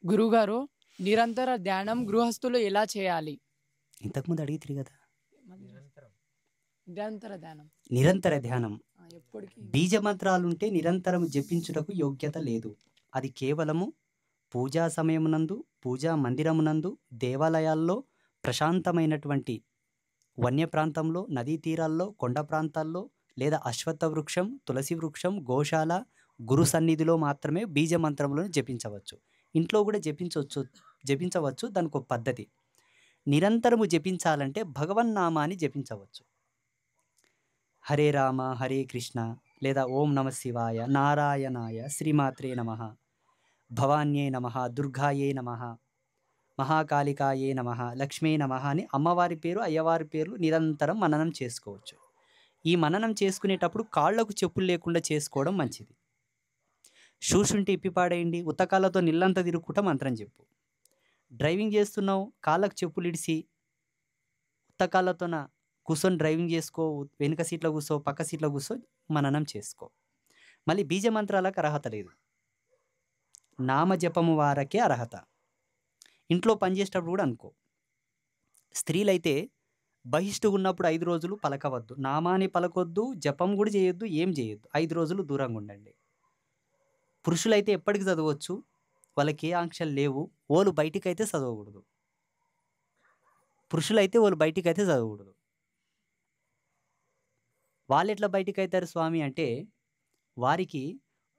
గురుగారు, నిరంతర ధ్యానం గృహస్థులు ఎలా చేయాలి? ఇంతకుముందు అడిగితిరి కదా. నిరంతర ధ్యానం. నిరంతర ధ్యానం ఎప్పటికీ బీజ మంత్రాలుంటే నిరంతరం జపించుటకు యోగ్యత లేదు. అది కేవలము పూజా సమయమునందు, పూజా మందిరమునందు, దేవాలయాల్లో, ప్రశాంతమైనటువంటి వన్య ప్రాంతంలో, నదీ తీరాల్లో, కొండ ప్రాంతాల్లో, లేదా అశ్వత్థ వృక్షం, తులసి వృక్షం, గోశాల, గురు సన్నిధిలో మాత్రమే బీజ మంత్రములను జపించవచ్చు. ఇంట్లో కూడా జపించవచ్చు. దానికి ఒక పద్ధతి. నిరంతరము జపించాలంటే భగవన్నామాన్ని జపించవచ్చు. హరే రామ హరే కృష్ణ, లేదా ఓం నమ శివాయ, నారాయణాయ, శ్రీమాత్రే నమ, భవాన్యే నమ, దుర్గాయే నమ, మహాకాళికాయే నమ, లక్ష్మీ నమ అని అమ్మవారి పేరు, అయ్యవారి పేర్లు నిరంతరం మననం చేసుకోవచ్చు. ఈ మననం చేసుకునేటప్పుడు కాళ్లకు చెప్పులు లేకుండా చేసుకోవడం మంచిది. షూస్ ఉంటే ఇప్పిపాడేయండి, ఉత్తకాళ్ళతో నిల్లంతా తిరుగుకుంటా మంత్రం చెప్పు. డ్రైవింగ్ చేస్తున్నావు, కాళ్ళకు చెప్పులు ఇడిసి ఉత్తకాళ్ళతోన కూర్చొని డ్రైవింగ్ చేసుకో, వెనుక సీట్లో కూర్చో, పక్క సీట్లో కూర్చో, మననం చేసుకో. మళ్ళీ బీజ మంత్రాలకు అర్హత లేదు, నామజపము వారకే అర్హత. ఇంట్లో పనిచేసేటప్పుడు కూడా అనుకో. స్త్రీలైతే బహిష్టుగా ఉన్నప్పుడు 5 రోజులు పలకవద్దు, నామాన్ని పలకొద్దు, జపం కూడా చేయొద్దు, ఏం చేయొద్దు, 5 రోజులు దూరంగా ఉండండి. పురుషులైతే ఎప్పటికి చదవచ్చు, వాళ్ళకి ఏ ఆంక్షలు లేవు. వాళ్ళు బయటికైతే చదవకూడదు. పురుషులైతే వాళ్ళు బయటికైతే చదవకూడదు. వాళ్ళు ఎట్లా బయటికి అవుతారు స్వామి అంటే, వారికి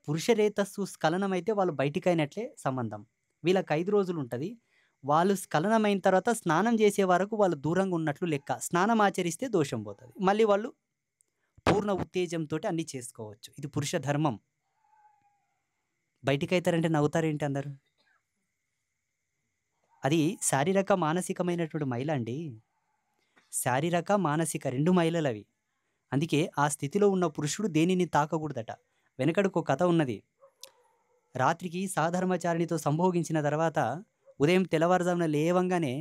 పురుషరేతస్సు స్ఖలనం అయితే వాళ్ళు బయటికైనట్లే సంబంధం. వీళ్ళకి 5 రోజులు ఉంటుంది. వాళ్ళు స్ఖలనమైన తర్వాత స్నానం చేసే వరకు వాళ్ళు దూరంగా ఉన్నట్లు లెక్క. స్నానం ఆచరిస్తే దోషం పోతుంది. మళ్ళీ వాళ్ళు పూర్ణ ఉత్తేజంతో అన్నీ చేసుకోవచ్చు. ఇది పురుష ధర్మం. బయటికి అవుతారంటే నవ్వుతారేంటి అందరు? అది శారీరక మానసికమైనటువంటి మైల అండి. శారీరక మానసిక 2 మైలలు అవి. అందుకే ఆ స్థితిలో ఉన్న పురుషుడు దేనిని తాకకూడదట. వెనకడుకు కథ ఉన్నది. రాత్రికి సాధర్మచారిణితో సంభోగించిన తర్వాత ఉదయం తెల్లవారుజామున లేవంగానే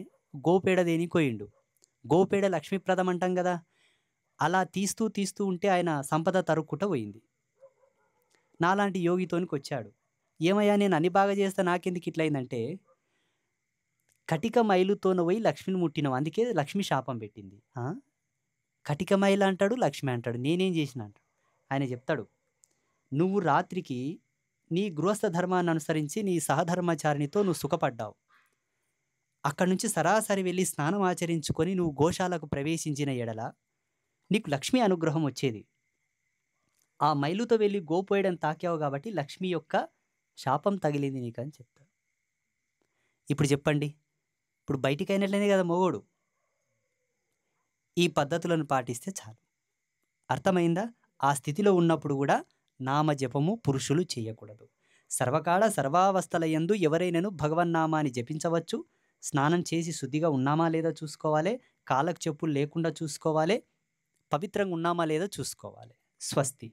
గోపేడ దేని కోయిండు. గోపేడ లక్ష్మీప్రదం అంటాం కదా. అలా తీస్తూ తీస్తూ ఉంటే ఆయన సంపద తరుక్కుంట పోయింది. నాలాంటి యోగితోనికి వచ్చాడు. ఏమయ్యా, నేను అన్ని బాగా చేస్తా, నాకెందుకు ఇట్లయిందంటే, కటిక మైలుతోన పోయి లక్ష్మిని ముట్టినావు, అందుకే లక్ష్మి శాపం పెట్టింది. కటిక మైల అంటాడు, లక్ష్మి అంటాడు, నేనేం చేసిన అంటాడు. ఆయన చెప్తాడు, నువ్వు రాత్రికి నీ గృహస్థ ధర్మాన్ని అనుసరించి నీ సహధర్మచారినితో నువ్వు సుఖపడ్డావు. అక్కడి నుంచి సరాసరి వెళ్ళి స్నానం ఆచరించుకొని నువ్వు గోశాలకు ప్రవేశించిన ఎడల నీకు లక్ష్మి అనుగ్రహం వచ్చేది. ఆ మైలుతో వెళ్ళి గోపోయడం తాకావు కాబట్టి లక్ష్మి యొక్క శాపం తగిలింది నీకు అని చెప్తాడు. ఇప్పుడు చెప్పండి, ఇప్పుడు బయటికి అయినట్లనే కదా మొగోడు. ఈ పద్ధతులను పాటిస్తే చాలు. అర్థమైందా? ఆ స్థితిలో ఉన్నప్పుడు కూడా నామజపము పురుషులు చేయకూడదు. సర్వకాల సర్వావస్థల యందు ఎవరైనాను భగవన్నామాన్ని జపించవచ్చు. స్నానం చేసి శుద్ధిగా ఉన్నామా లేదా చూసుకోవాలి, కాళ్ళకు చెప్పులు లేకుండా చూసుకోవాలి, పవిత్రంగా ఉన్నామా లేదా చూసుకోవాలి. స్వస్తి.